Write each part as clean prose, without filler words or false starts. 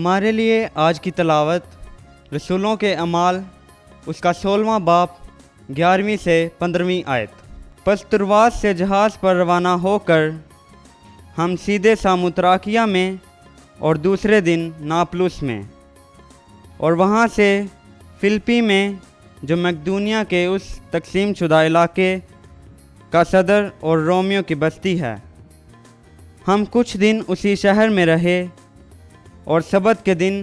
हमारे लिए आज की तलावत रसूलों के अमाल उसका 16वां बाब 11वीं से 15वीं आयत। पस तुर्वास से जहाज़ पर रवाना होकर हम सीधे सामुत्राकिया में और दूसरे दिन नापलुस में और वहाँ से फिलिप्पी में जो मकदूनिया के उस तकसीम शुदा इलाके का सदर और रोमियो की बस्ती है। हम कुछ दिन उसी शहर में रहे और सबत के दिन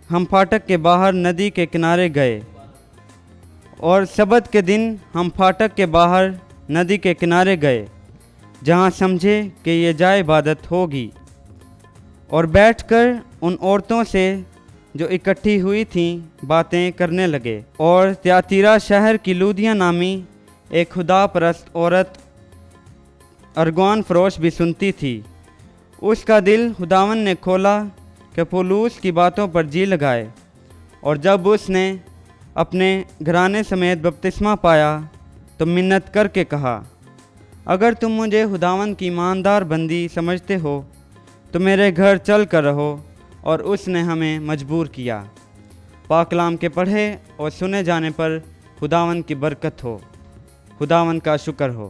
हम फाटक के बाहर नदी के किनारे गए जहाँ समझे कि ये जाए इबादत होगी, और बैठकर उन औरतों से जो इकट्ठी हुई थीं बातें करने लगे। और त्यातीरा शहर की लूदिया नामी एक खुदा परस्त औरत अर्गवान फरोश भी सुनती थी। उसका दिल खुदावन ने खोला कि पौलुस की बातों पर जी लगाए, और जब उसने अपने घराने समेत बपतिस्मा पाया तो मिन्नत करके कहा, अगर तुम मुझे खुदावन की ईमानदार बंदी समझते हो तो मेरे घर चल कर रहो। और उसने हमें मजबूर किया। पाकलाम के पढ़े और सुने जाने पर खुदावन की बरकत हो। खुदावन का शुक्र हो।